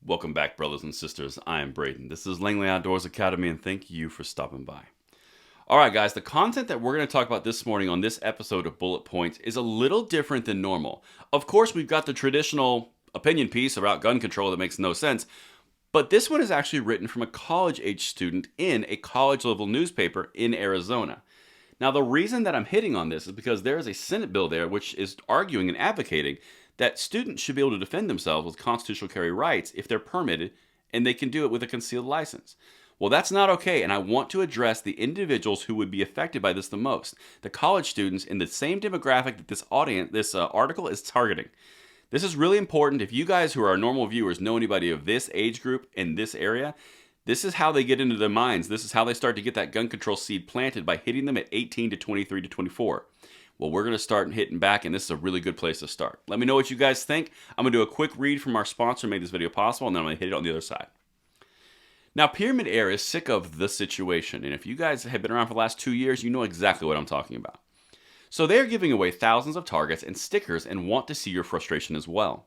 Welcome back, brothers and sisters. I am Braden. This is Langley Outdoors Academy, and thank you for stopping by. All right, guys, the content that we're going to talk about this morning on this episode of Bullet Points is a little different than normal. Of course, we've got the traditional opinion piece about gun control that makes no sense, but this one is actually written from a college-age student in a college-level newspaper in Arizona. Now, the reason that I'm hitting on this is because there is a Senate bill there which is arguing and advocating that students should be able to defend themselves with constitutional carry rights if they're permitted, and they can do it with a concealed license. Well, that's not okay, and I want to address the individuals who would be affected by this the most. The college students in the same demographic that this article is targeting. This is really important. If you guys who are normal viewers know anybody of this age group in this area, this is how they get into their minds. This is how they start to get that gun control seed planted, by hitting them at 18 to 23 to 24. Well, we're going to start hitting back, and this is a really good place to start. Let me know what you guys think. I'm going to do a quick read from our sponsor who made this video possible, and then I'm going to hit it on the other side. Now, Pyramid Air is sick of the situation, and if you guys have been around for the last 2 years, you know exactly what I'm talking about. So they're giving away thousands of targets and stickers and want to see your frustration as well.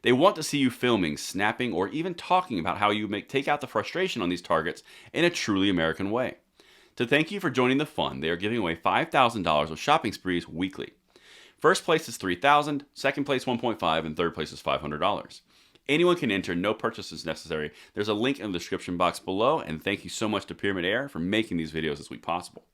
They want to see you filming, snapping, or even talking about how you take out the frustration on these targets in a truly American way. To thank you for joining the fun, they are giving away $5,000 of shopping sprees weekly. First place is $3,000, second place $1.5, and third place is $500. Anyone can enter, no purchase is necessary. There's a link in the description box below, and thank you so much to Pyramid Air for making these videos this week possible.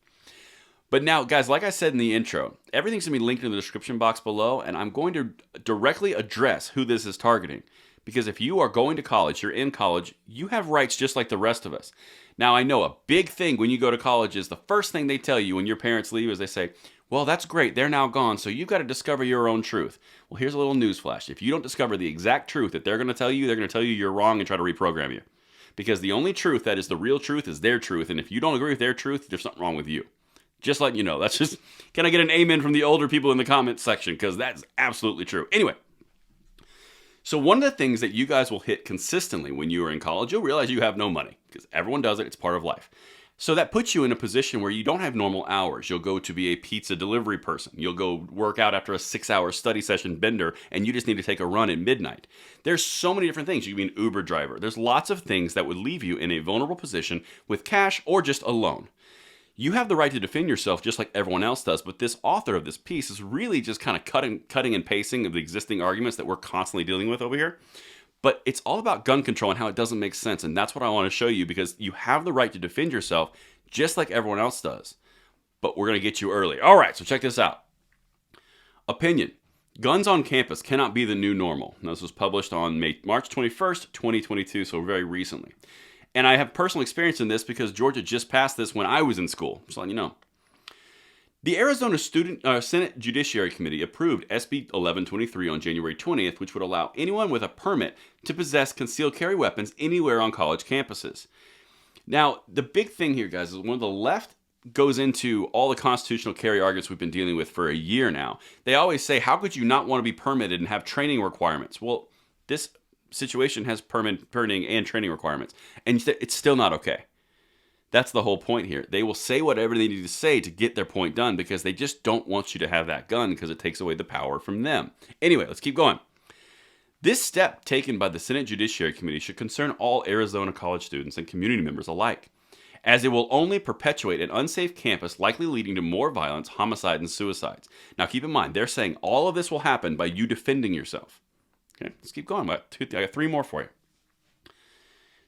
But now, guys, like I said in the intro, everything's going to be linked in the description box below, and I'm going to directly address who this is targeting. Because if you are going to college, you're in college, you have rights just like the rest of us. Now, I know a big thing when you go to college is the first thing they tell you when your parents leave is they say, well, that's great, they're now gone, so you've got to discover your own truth. Well, here's a little newsflash. If you don't discover the exact truth that they're going to tell you, they're going to tell you you're wrong and try to reprogram you. Because the only truth that is the real truth is their truth, and if you don't agree with their truth, there's something wrong with you. Just letting you know. That's just, can I get an amen from the older people in the comments section? Because that's absolutely true. Anyway. So one of the things that you guys will hit consistently when you are in college, you'll realize you have no money, because everyone does it. It's part of life. So that puts you in a position where you don't have normal hours. You'll go to be a pizza delivery person. You'll go work out after a 6-hour study session bender, and you just need to take a run at midnight. There's so many different things. You can be an Uber driver. There's lots of things that would leave you in a vulnerable position with cash or just a loan. You have the right to defend yourself just like everyone else does, but this author of this piece is really just kind of cutting and pasting of the existing arguments that we're constantly dealing with over here. But it's all about gun control and how it doesn't make sense, and that's what I want to show you, because you have the right to defend yourself just like everyone else does. But we're going to get you early. All right, so check this out. Opinion. Guns on campus cannot be the new normal. Now, this was published on March 21st, 2022, so very recently. And I have personal experience in this because Georgia just passed this when I was in school. Just letting you know. The Arizona Senate Judiciary Committee approved SB 1123 on January 20th, which would allow anyone with a permit to possess concealed carry weapons anywhere on college campuses. Now, the big thing here, guys, is when the left goes into all the constitutional carry arguments we've been dealing with for a year now, they always say, how could you not want to be permitted and have training requirements? Well, this situation has permitting and training requirements, and it's still not okay. That's the whole point here. They will say whatever they need to say to get their point done, because they just don't want you to have that gun, because it takes away the power from them. Anyway, let's keep going. This step taken by the Senate Judiciary Committee should concern all Arizona college students and community members alike, as it will only perpetuate an unsafe campus, likely leading to more violence, homicide, and suicides. Now keep in mind, they're saying all of this will happen by you defending yourself. Okay, let's keep going. I got 3 more for you.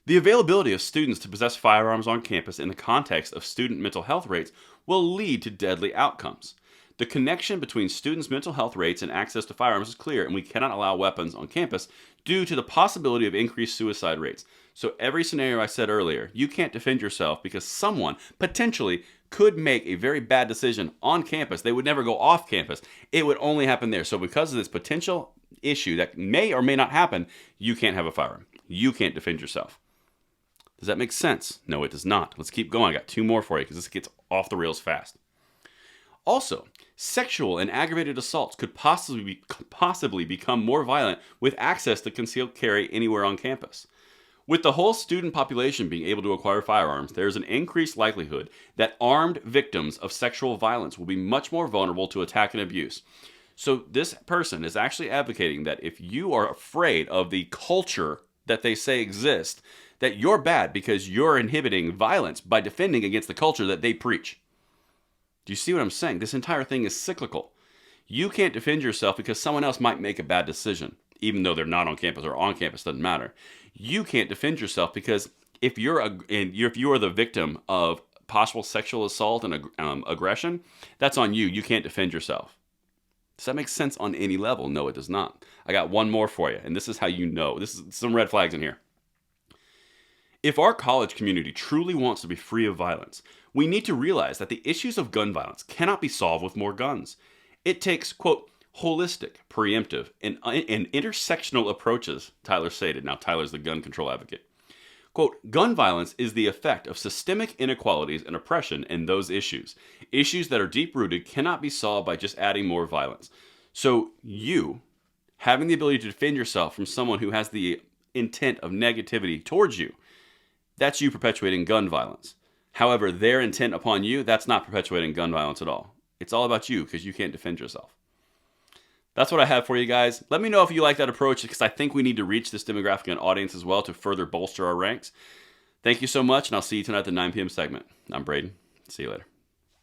The availability of students to possess firearms on campus in the context of student mental health rates will lead to deadly outcomes. The connection between students' mental health rates and access to firearms is clear, and we cannot allow weapons on campus due to the possibility of increased suicide rates. So every scenario I said earlier, you can't defend yourself because someone potentially could make a very bad decision on campus. They would never go off campus. It would only happen there. So because of this potential issue that may or may not happen, you can't have a firearm. You can't defend yourself. Does that make sense? No, it does not. Let's keep going. I got 2 more for you because this gets off the rails fast. Also, sexual and aggravated assaults could possibly become more violent with access to concealed carry anywhere on campus. With the whole student population being able to acquire firearms, there is an increased likelihood that armed victims of sexual violence will be much more vulnerable to attack and abuse. So this person is actually advocating that if you are afraid of the culture that they say exist, that you're bad because you're inhibiting violence by defending against the culture that they preach. Do you see what I'm saying? This entire thing is cyclical. You can't defend yourself because someone else might make a bad decision, even though they're not on campus or on campus, doesn't matter. You can't defend yourself because if you are the victim of possible sexual assault and aggression, that's on you. You can't defend yourself. Does that make sense on any level? No, it does not. I got one more for you, and this is how you know. This is some red flags in here. If our college community truly wants to be free of violence, we need to realize that the issues of gun violence cannot be solved with more guns. It takes, quote, holistic, preemptive, and intersectional approaches, Tyler stated. Now, Tyler's the gun control advocate. Quote, gun violence is the effect of systemic inequalities and oppression in those issues. Issues that are deep-rooted cannot be solved by just adding more violence. So you, having the ability to defend yourself from someone who has the intent of negativity towards you, that's you perpetuating gun violence. However, their intent upon you, that's not perpetuating gun violence at all. It's all about you because you can't defend yourself. That's what I have for you guys. Let me know if you like that approach because I think we need to reach this demographic and audience as well to further bolster our ranks. Thank you so much, and I'll see you tonight at the 9 p.m. segment. I'm Braden. See you later.